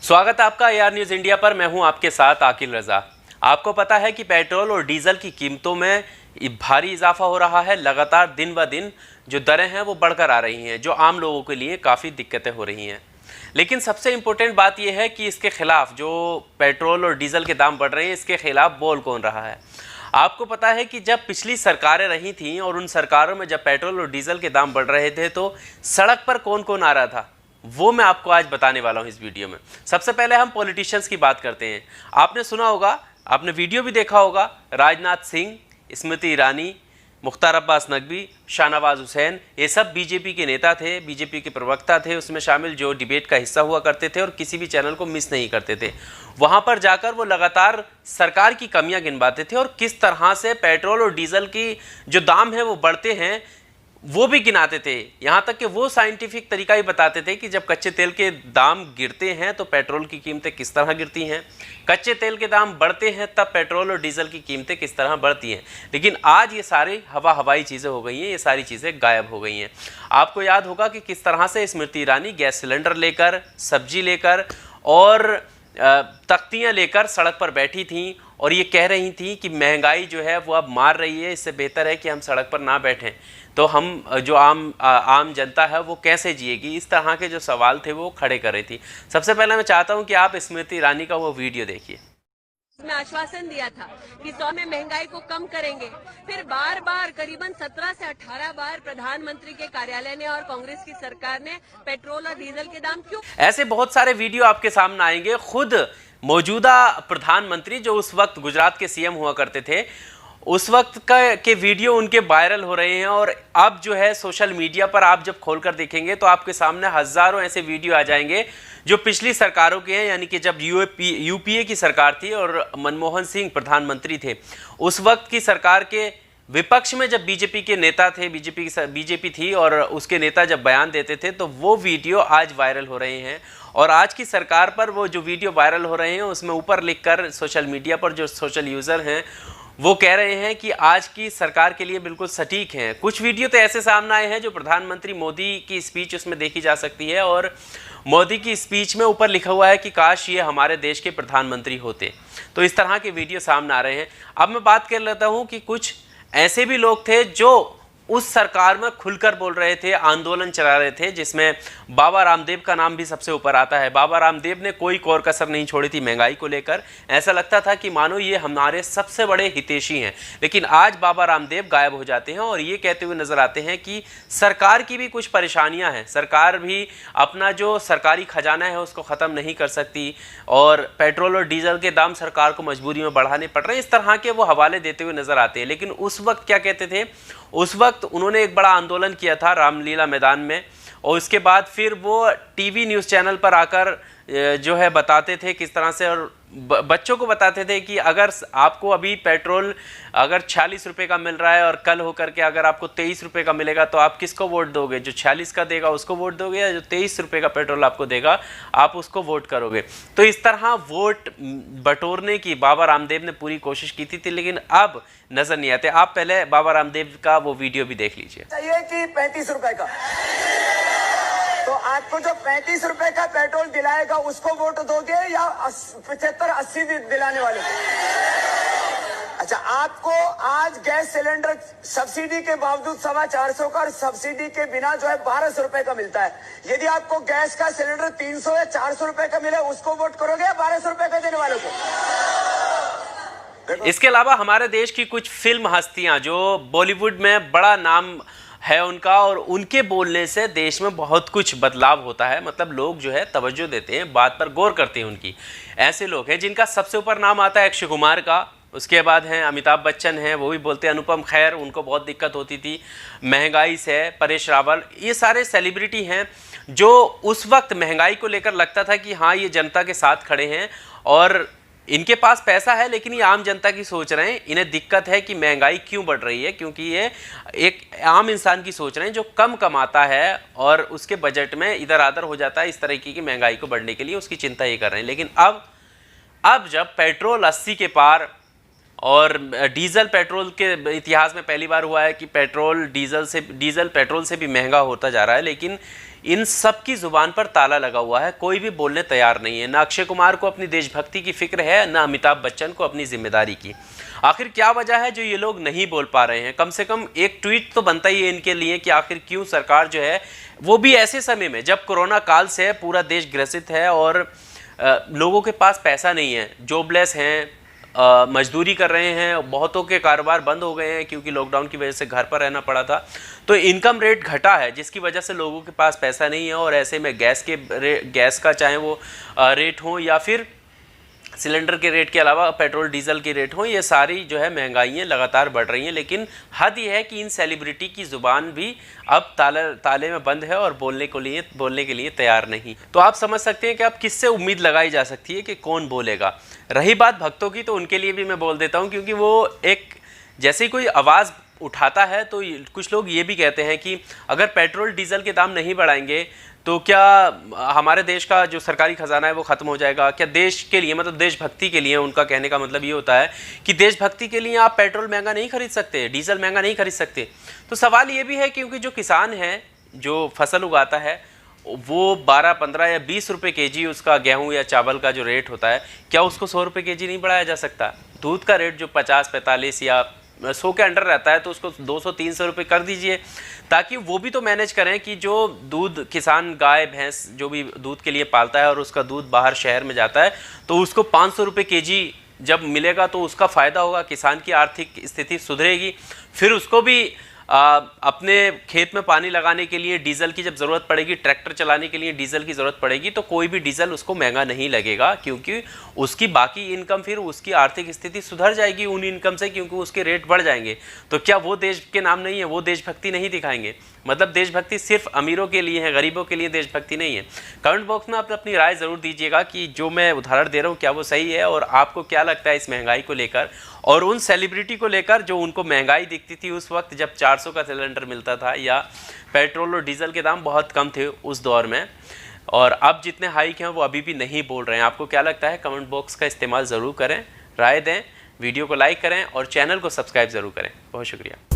स्वागत है आपका AR न्यूज़ इंडिया पर। मैं हूं आपके साथ आकिल रजा। आपको पता है कि पेट्रोल और डीजल की कीमतों में भारी इजाफा हो रहा है। लगातार दिन ब दिन जो दरें हैं वो बढ़कर आ रही हैं, जो आम लोगों के लिए काफ़ी दिक्कतें हो रही हैं। लेकिन सबसे इम्पोर्टेंट बात यह है कि इसके खिलाफ जो पेट्रोल और डीजल के दाम बढ़ रहे हैं, इसके खिलाफ बोल कौन रहा है। आपको पता है कि जब पिछली सरकारें रही थीं और उन सरकारों में जब पेट्रोल और डीजल के दाम बढ़ रहे थे तो सड़क पर कौन कौन आ रहा था, वो मैं आपको आज बताने वाला हूं इस वीडियो में। सबसे पहले हम पॉलिटिशियंस की बात करते हैं। आपने सुना होगा, आपने वीडियो भी देखा होगा, राजनाथ सिंह, स्मृति ईरानी, मुख्तार अब्बास नकवी, शाहनवाज हुसैन, ये सब बीजेपी के नेता थे, बीजेपी के प्रवक्ता थे, उसमें शामिल जो डिबेट का हिस्सा हुआ करते थे और किसी भी चैनल को मिस नहीं करते थे। वहाँ पर जाकर वो लगातार सरकार की कमियां गिनवाते थे और किस तरह से पेट्रोल और डीजल की जो दाम है वो बढ़ते हैं वो भी गिनाते थे। यहाँ तक कि वो साइंटिफिक तरीका ही बताते थे कि जब कच्चे तेल के दाम गिरते हैं तो पेट्रोल की कीमतें किस तरह गिरती हैं, कच्चे तेल के दाम बढ़ते हैं तब पेट्रोल और डीजल की कीमतें किस तरह बढ़ती हैं। लेकिन आज ये सारी हवाई चीज़ें हो गई हैं, ये सारी चीज़ें गायब हो गई हैं। आपको याद होगा कि किस तरह से स्मृति ईरानी गैस सिलेंडर लेकर, सब्जी लेकर और तख्तियाँ लेकर सड़क पर बैठी थीं और ये कह रही थी कि महंगाई जो है वो अब मार रही है, इससे बेहतर है कि हम सड़क पर ना बैठें, तो हम जो आम जनता है वो कैसे जिएगी। इस तरह के जो सवाल थे वो खड़े कर रही थी। सबसे पहले मैं चाहता हूं कि आप स्मृति ईरानी का वो वीडियो देखिए। उसमें आश्वासन दिया था कि 100 में महंगाई को कम करेंगे। फिर बार बार करीबन 17 से 18 बार प्रधानमंत्री के कार्यालय ने और कांग्रेस की सरकार ने पेट्रोल और डीजल के दाम क्यों। ऐसे बहुत सारे वीडियो आपके सामने आएंगे। खुद मौजूदा प्रधानमंत्री जो उस वक्त गुजरात के CM हुआ करते थे, उस वक्त के वीडियो उनके वायरल हो रहे हैं और अब जो है सोशल मीडिया पर आप जब खोलकर देखेंगे तो आपके सामने हजारों ऐसे वीडियो आ जाएंगे जो पिछली सरकारों के हैं। यानी कि जब UPA की सरकार थी और मनमोहन सिंह प्रधानमंत्री थे, उस वक्त की सरकार के विपक्ष में जब बीजेपी के नेता थे, बीजेपी थी और उसके नेता जब बयान देते थे तो वो वीडियो आज वायरल हो रहे हैं। और आज की सरकार पर वो जो वीडियो वायरल हो रहे हैं उसमें ऊपर लिखकर सोशल मीडिया पर जो सोशल यूज़र हैं वो कह रहे हैं कि आज की सरकार के लिए बिल्कुल सटीक हैं। कुछ वीडियो तो ऐसे सामने आए हैं जो प्रधानमंत्री मोदी की स्पीच उसमें देखी जा सकती है और मोदी की स्पीच में ऊपर लिखा हुआ है कि काश ये हमारे देश के प्रधानमंत्री होते। तो इस तरह के वीडियो सामने आ रहे हैं। अब मैं बात कर लेता हूँ कि कुछ ऐसे भी लोग थे जो उस सरकार में खुलकर बोल रहे थे, आंदोलन चला रहे थे, जिसमें बाबा रामदेव का नाम भी सबसे ऊपर आता है। बाबा रामदेव ने कोई कोर कसर नहीं छोड़ी थी महंगाई को लेकर। ऐसा लगता था कि मानो ये हमारे सबसे बड़े हितैषी हैं। लेकिन आज बाबा रामदेव गायब हो जाते हैं और ये कहते हुए नजर आते हैं कि सरकार की भी कुछ परेशानियां हैं, सरकार भी अपना जो सरकारी खजाना है उसको ख़त्म नहीं कर सकती और पेट्रोल और डीजल के दाम सरकार को मजबूरी में बढ़ाने पड़ रहे हैं। इस तरह के वो हवाले देते हुए नजर आते हैं। लेकिन उस वक्त क्या कहते थे, उस वक्त उन्होंने एक बड़ा आंदोलन किया था रामलीला मैदान में और उसके बाद फिर वो टीवी न्यूज़ चैनल पर आकर जो है बताते थे किस तरह से, और बच्चों को बताते थे कि अगर आपको अभी पेट्रोल अगर 46 रुपये का मिल रहा है और कल होकर के अगर आपको 23 रुपये का मिलेगा तो आप किसको वोट दोगे? जो 46 का देगा उसको वोट दोगे या जो 23 रुपये का पेट्रोल आपको देगा आप उसको वोट करोगे? तो इस तरह वोट बटोरने की बाबा रामदेव ने पूरी कोशिश की थी, लेकिन अब नजर नहीं आते। आप पहले बाबा रामदेव का वो वीडियो भी देख लीजिए। चाहिए कि 35 रुपए का, तो आपको जो 35 रुपए का पेट्रोल दिलाएगा उसको वोट दोगे या 75-80 दिलाने वाले को? अच्छा, आपको आज गैस सिलेंडर सब्सिडी के बावजूद 450 का और सब्सिडी के बिना जो है 1200 रुपए का मिलता है। यदि आपको गैस का सिलेंडर 300 या 400 रुपए का मिले उसको वोट करोगे या 1200 रुपए का देने वालों को? इसके अलावा हमारे देश की कुछ फिल्म हस्तियां जो बॉलीवुड में बड़ा नाम है उनका, और उनके बोलने से देश में बहुत कुछ बदलाव होता है। मतलब लोग जो है तवज्जो देते हैं, बात पर गौर करते हैं उनकी। ऐसे लोग हैं जिनका सबसे ऊपर नाम आता है अक्षय कुमार का, उसके बाद हैं अमिताभ बच्चन हैं, वो भी बोलते हैं, अनुपम खेर, उनको बहुत दिक्कत होती थी महंगाई से, परेश रावल, ये सारे सेलिब्रिटी हैं जो उस वक्त महंगाई को लेकर लगता था कि हाँ ये जनता के साथ खड़े हैं और इनके पास पैसा है, लेकिन ये आम जनता की सोच रहे हैं। इन्हें दिक्कत है कि महंगाई क्यों बढ़ रही है, क्योंकि ये एक आम इंसान की सोच रहे हैं जो कम कमाता है और उसके बजट में इधर आधर हो जाता है। इस तरीके की महंगाई को बढ़ने के लिए उसकी चिंता ये कर रहे हैं। लेकिन अब जब पेट्रोल 80 के पार और डीजल पेट्रोल के इतिहास में पहली बार हुआ है कि डीजल पेट्रोल से भी महंगा होता जा रहा है, लेकिन इन सब की जुबान पर ताला लगा हुआ है, कोई भी बोलने तैयार नहीं है। ना अक्षय कुमार को अपनी देशभक्ति की फिक्र है, ना अमिताभ बच्चन को अपनी जिम्मेदारी की। आखिर क्या वजह है जो ये लोग नहीं बोल पा रहे हैं? कम से कम एक ट्वीट तो बनता ही है इनके लिए कि आखिर क्यों सरकार जो है, वो भी ऐसे समय में जब कोरोना काल से पूरा देश ग्रसित है और लोगों के पास पैसा नहीं है, जॉबलेस हैं, मजदूरी कर रहे हैं, बहुतों के कारोबार बंद हो गए हैं क्योंकि लॉकडाउन की वजह से घर पर रहना पड़ा था, तो इनकम रेट घटा है जिसकी वजह से लोगों के पास पैसा नहीं है। और ऐसे में गैस का चाहे वो रेट हो या फिर सिलेंडर के रेट के अलावा पेट्रोल डीजल के रेट हो, ये सारी जो है महंगाइयाँ लगातार बढ़ रही हैं। लेकिन हद ये है कि इन सेलिब्रिटी की ज़ुबान भी अब ताले में बंद है और बोलने के लिए तैयार नहीं। तो आप समझ सकते हैं कि अब किससे उम्मीद लगाई जा सकती है कि कौन बोलेगा। रही बात भक्तों की, तो उनके लिए भी मैं बोल देता हूँ, क्योंकि वो एक जैसे ही कोई आवाज़ उठाता है तो कुछ लोग ये भी कहते हैं कि अगर पेट्रोल डीजल के दाम नहीं बढ़ाएंगे तो क्या हमारे देश का जो सरकारी खजाना है वो ख़त्म हो जाएगा? क्या देश के लिए, मतलब देशभक्ति के लिए, उनका कहने का मतलब ये होता है कि देशभक्ति के लिए आप पेट्रोल महंगा नहीं खरीद सकते, डीजल महंगा नहीं खरीद सकते। तो सवाल ये भी है क्योंकि जो किसान है, जो फसल उगाता है, वो 12, 15 या 20 रुपये केजी उसका गेहूं या चावल का जो रेट होता है, क्या उसको 100 रुपये केजी नहीं बढ़ाया जा सकता? दूध का रेट जो 50, 45 या 100 के अंडर रहता है तो उसको 200-300 रुपये कर दीजिए, ताकि वो भी तो मैनेज करें कि जो दूध किसान गाय भैंस जो भी दूध के लिए पालता है और उसका दूध बाहर शहर में जाता है तो उसको 500 रुपये केजी जब मिलेगा तो उसका फ़ायदा होगा, किसान की आर्थिक स्थिति सुधरेगी। फिर उसको भी अपने खेत में पानी लगाने के लिए डीजल की जब ज़रूरत पड़ेगी, ट्रैक्टर चलाने के लिए डीजल की ज़रूरत पड़ेगी, तो कोई भी डीजल उसको महंगा नहीं लगेगा क्योंकि उसकी बाकी इनकम, फिर उसकी आर्थिक स्थिति सुधर जाएगी उन इनकम से, क्योंकि उसके रेट बढ़ जाएंगे। तो क्या वो देश के नाम नहीं है? वो देशभक्ति नहीं दिखाएंगे? मतलब देशभक्ति सिर्फ अमीरों के लिए है, गरीबों के लिए देशभक्ति नहीं है। कमेंट बॉक्स में आप अपनी राय ज़रूर दीजिएगा कि जो मैं उदाहरण दे रहा हूँ क्या वो सही है, और आपको क्या लगता है इस महंगाई को लेकर और उन सेलिब्रिटी को लेकर जो उनको महंगाई दिखती थी उस वक्त जब 400 का सिलेंडर मिलता था या पेट्रोल और डीजल के दाम बहुत कम थे उस दौर में, और अब जितने हाइक हैं वो अभी भी नहीं बोल रहे हैं। आपको क्या लगता है? कमेंट बॉक्स का इस्तेमाल ज़रूर करें, राय दें, वीडियो को लाइक करें और चैनल को सब्सक्राइब ज़रूर करें। बहुत शुक्रिया।